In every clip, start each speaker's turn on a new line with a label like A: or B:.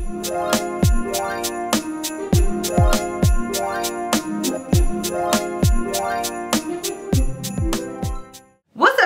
A: What's up,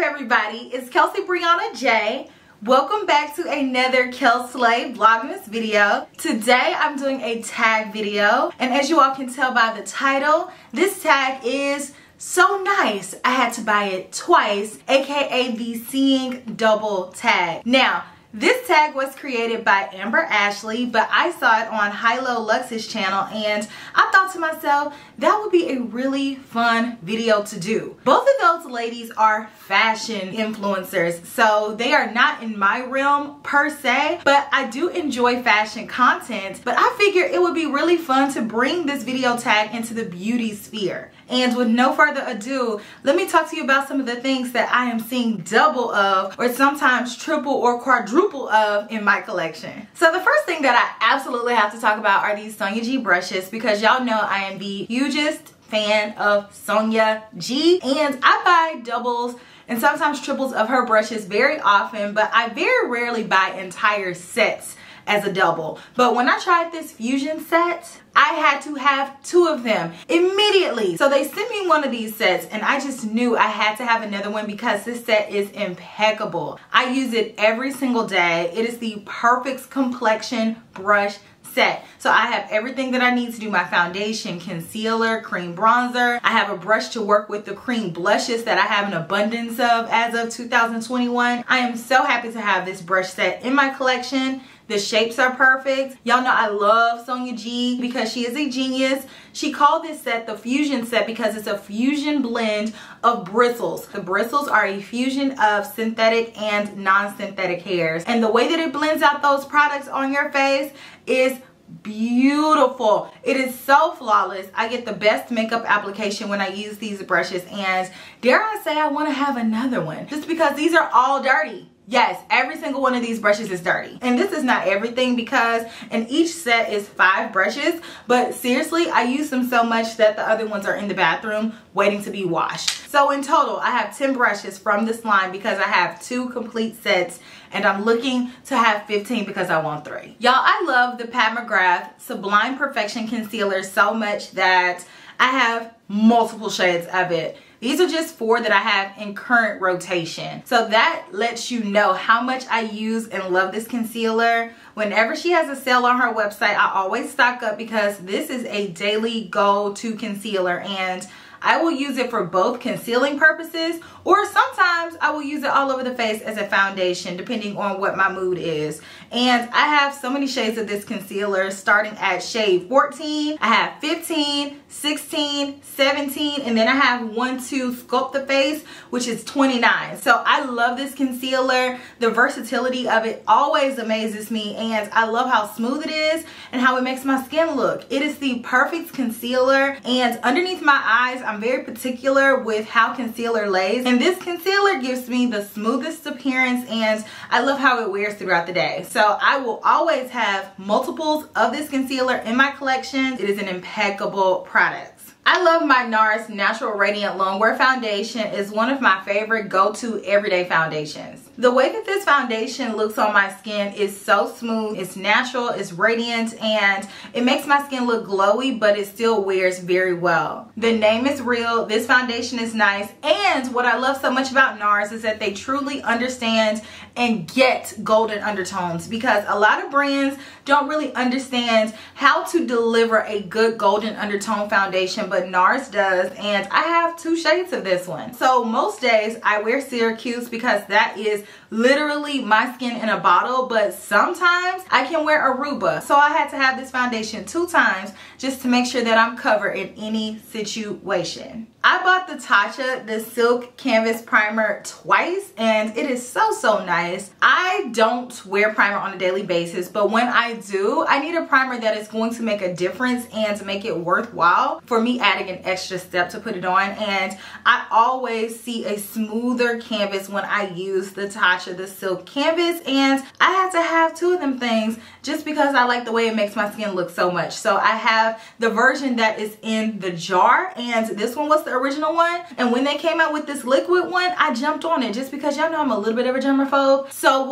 A: everybody? It's Kelsee Briana J. Welcome back to another KelSLEIGH Vlogmas video. Today I'm doing a tag video, and as you all can tell by the title, this tag is so nice I had to buy it twice, aka the Seeing Double tag. Now, this tag was created by Amber Ashley, but I saw it on Hilo Lux's channel and I thought to myself, that would be a really fun video to do. Both of those ladies are fashion influencers, so they are not in my realm per se, but I do enjoy fashion content. But I figured it would be really fun to bring this video tag into the beauty sphere. And with no further ado, let me talk to you about some of the things that I am seeing double of, or sometimes triple or quadruple of, in my collection. So the first thing that I absolutely have to talk about are these Sonia G brushes, because y'all know I am the hugest fan of Sonia G, and I buy doubles and sometimes triples of her brushes very often, but I very rarely buy entire sets as a double. But when I tried this fusion set, I had to have two of them immediately. So they sent me one of these sets and I just knew I had to have another one because this set is impeccable. I use it every single day. It is the perfect complexion brush set. So I have everything that I need to do my foundation, concealer, cream bronzer. I have a brush to work with the cream blushes that I have an abundance of as of 2021. I am so happy to have this brush set in my collection. The shapes are perfect. Y'all know I love Sonia G because she is a genius. She called this set the fusion set because it's a fusion blend of bristles. The bristles are a fusion of synthetic and non-synthetic hairs. And the way that it blends out those products on your face is beautiful. It is so flawless. I get the best makeup application when I use these brushes, and dare I say I want to have another one just because these are all dirty. Yes, every single one of these brushes is dirty. And this is not everything because in each set is 5 brushes, but seriously, I use them so much that the other ones are in the bathroom waiting to be washed. So in total, I have 10 brushes from this line because I have 2 complete sets, and I'm looking to have 15 because I want 3. Y'all, I love the Pat McGrath Sublime Perfection Concealer so much that I have multiple shades of it. These are just 4 that I have in current rotation. So that lets you know how much I use and love this concealer. Whenever she has a sale on her website, I always stock up because this is a daily go-to concealer, and I will use it for both concealing purposes, or sometimes I will use it all over the face as a foundation depending on what my mood is. And I have so many shades of this concealer starting at shade 14. I have 15, 16, 17, and then I have one to sculpt the face, which is 29. So I love this concealer. The versatility of it always amazes me, and I love how smooth it is and how it makes my skin look. It is the perfect concealer, and underneath my eyes, I'm very particular with how concealer lays, and this concealer gives me the smoothest appearance, and I love how it wears throughout the day. So I will always have multiples of this concealer in my collection. It is an impeccable product. I love my NARS Natural Radiant Longwear Foundation. It's one of my favorite go-to everyday foundations. The way that this foundation looks on my skin is so smooth, it's natural, it's radiant, and it makes my skin look glowy, but it still wears very well. The name is real, this foundation is nice, and what I love so much about NARS is that they truly understand and get golden undertones, because a lot of brands don't really understand how to deliver a good golden undertone foundation, but NARS does, and I have 2 shades of this one. So most days I wear Syracuse because that is literally my skin in a bottle, but sometimes I can wear Aruba. So I had to have this foundation 2 times just to make sure that I'm covered in any situation. I bought the Tatcha, the Silk Canvas Primer, twice, and it is so nice. I don't wear primer on a daily basis, but when I do, I need a primer that is going to make a difference and to make it worthwhile for me adding an extra step to put it on. And I always see a smoother canvas when I use the Tatcha Tatcha, the silk canvas, and I had to have 2 of them things just because I like the way it makes my skin look so much. So I have the version that is in the jar, and this one was the original one. And when they came out with this liquid one, I jumped on it just because y'all know I'm a little bit of a germaphobe. So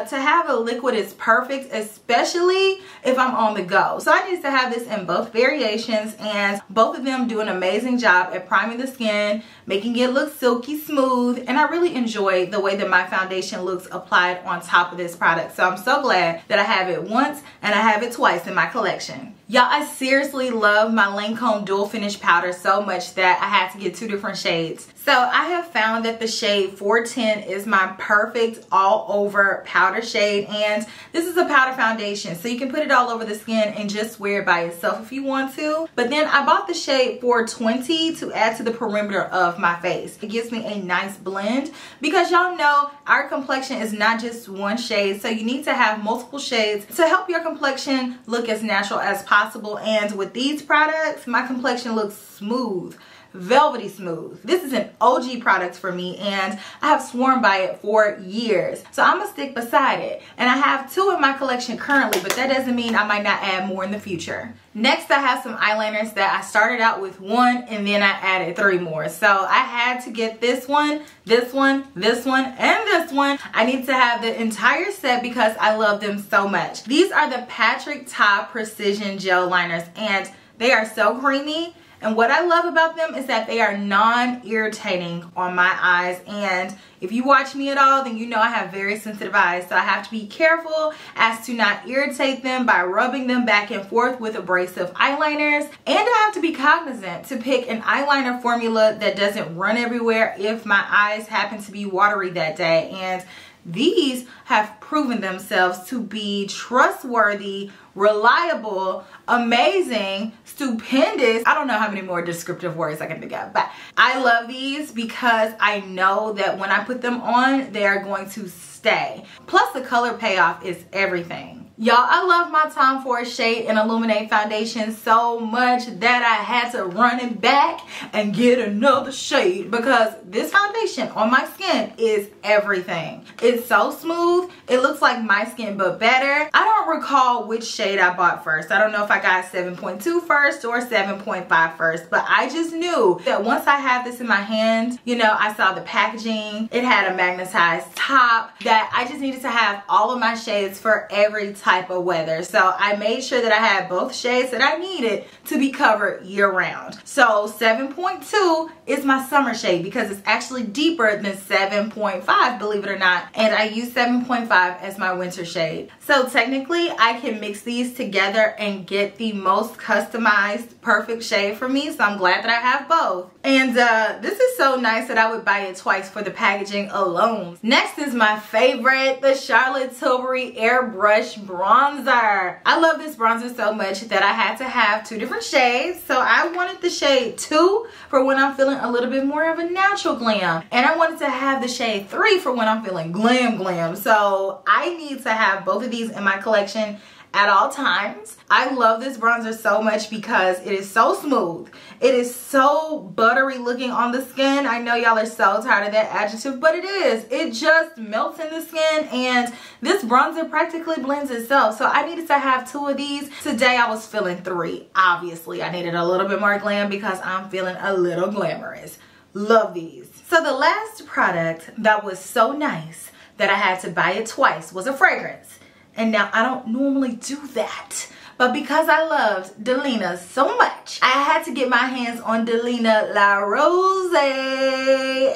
A: to have a liquid is perfect, especially if I'm on the go. So I need to have this in both variations, and both of them do an amazing job at priming the skin, making it look silky smooth, and I really enjoy the way that my foundation looks applied on top of this product. So I'm so glad that I have it once and I have it twice in my collection. Y'all, I seriously love my Lancome dual finish powder so much that I had to get 2 different shades. So I have found that the shade 410 is my perfect all over powder shade, and this is a powder foundation, so you can put it all over the skin and just wear it by itself if you want to. But then I bought the shade 420 to add to the perimeter of my face. It gives me a nice blend because y'all know our complexion is not just one shade, so you need to have multiple shades to help your complexion look as natural as possible. And with these products, my complexion looks smooth, velvety smooth. This is an OG product for me, and I have sworn by it for years. So I'm gonna stick beside it. And I have 2 in my collection currently, but that doesn't mean I might not add more in the future. Next, I have some eyeliners that I started out with 1 and then I added 3 more. So I had to get this one, this one, this one, and this one. I need to have the entire set because I love them so much. These are the Patrick Ta Precision Gel Liners, and they are so creamy. And what I love about them is that they are non-irritating on my eyes. And if you watch me at all, then you know I have very sensitive eyes. So I have to be careful as to not irritate them by rubbing them back and forth with abrasive eyeliners. And I have to be cognizant to pick an eyeliner formula that doesn't run everywhere if my eyes happen to be watery that day. And these have proven themselves to be trustworthy, reliable, amazing, stupendous. I don't know how many more descriptive words I can think of, but I love these because I know that when I put them on, they are going to stay. Plus the color payoff is everything. Y'all, I love my Tom Ford Shade and Illuminate foundation so much that I had to run it back and get another shade because this foundation on my skin is everything. It's so smooth. It looks like my skin but better. I don't recall which shade I bought first. I don't know if I got 7.2 first or 7.5 first, but I just knew that once I had this in my hand, you know, I saw the packaging. It had a magnetized top that I just needed to have all of my shades for every type of weather. So I made sure that I had both shades that I needed to be covered year round. So 7.2 is my summer shade because it's actually deeper than 7.5, believe it or not. And I use 7.5 as my winter shade. So technically I can mix these together and get the most customized perfect shade for me. So I'm glad that I have both. And this is so nice that I would buy it twice for the packaging alone. Next is my favorite, the Charlotte Tilbury Airbrush Bronzer. I love this bronzer so much that I had to have 2 different shades. So I wanted the shade 2 for when I'm feeling a little bit more of a natural glam. And I wanted to have the shade 3 for when I'm feeling glam glam. So I need to have both of these in my collection at all times. I love this bronzer so much because it is so smooth. It is so buttery looking on the skin. I know y'all are so tired of that adjective, but it is. It just melts in the skin, and this bronzer practically blends itself. So I needed to have 2 of these. Today I was feeling 3. Obviously, I needed a little bit more glam because I'm feeling a little glamorous. Love these. So the last product that was so nice that I had to buy it twice was a fragrance. And now I don't normally do that, but because I loved Delina so much, I had to get my hands on Delina La Rose.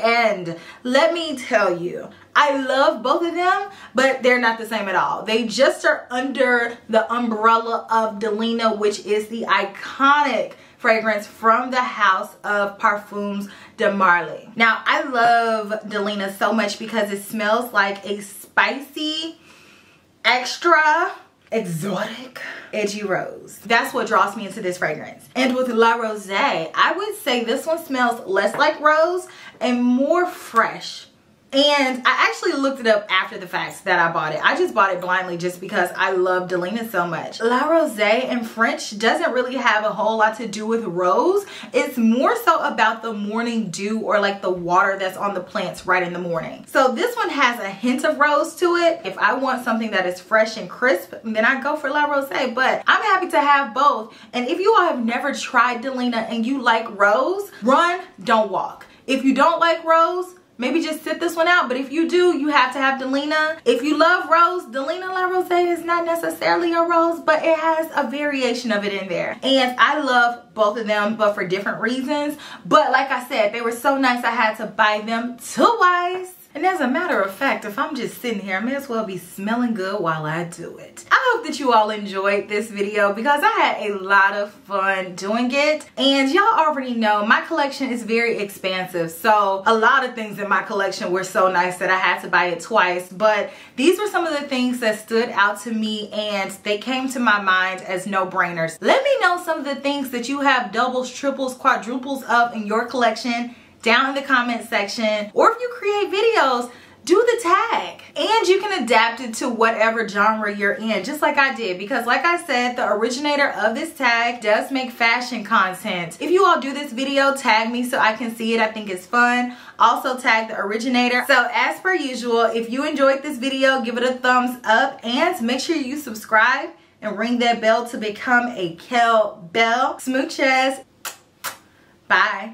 A: And let me tell you, I love both of them, but they're not the same at all. They just are under the umbrella of Delina, which is the iconic fragrance from the house of Parfums de Marly. Now, I love Delina so much because it smells like a spicy, extra exotic, edgy rose. That's what draws me into this fragrance. And with La Rose, I would say this one smells less like rose and more fresh And I actually looked it up after the fact that I bought it. I just bought it blindly just because I love Delina so much. La Rose in French doesn't really have a whole lot to do with rose. It's more so about the morning dew, or like the water that's on the plants right in the morning. So this one has a hint of rose to it. If I want something that is fresh and crisp, then I go for La Rose, but I'm happy to have both. And if you all have never tried Delina and you like rose, run, don't walk. If you don't like rose, maybe just sit this one out. But if you do, you have to have Delina. If you love rose, Delina La Rose is not necessarily a rose, but it has a variation of it in there. And I love both of them, but for different reasons. But like I said, they were so nice I had to buy them twice. And as a matter of fact, if I'm just sitting here, I may as well be smelling good while I do it. I hope that you all enjoyed this video because I had a lot of fun doing it. And y'all already know my collection is very expansive. So a lot of things in my collection were so nice that I had to buy it twice. But these were some of the things that stood out to me and they came to my mind as no-brainers. Let me know some of the things that you have doubles, triples, quadruples of in your collection down in the comment section, or if you create videos, do the tag. And you can adapt it to whatever genre you're in, just like I did, because like I said, the originator of this tag does make fashion content. If you all do this video, tag me so I can see it. I think it's fun. Also tag the originator. So as per usual, if you enjoyed this video, give it a thumbs up and make sure you subscribe and ring that bell to become a Kel Belle. Smooches. Bye.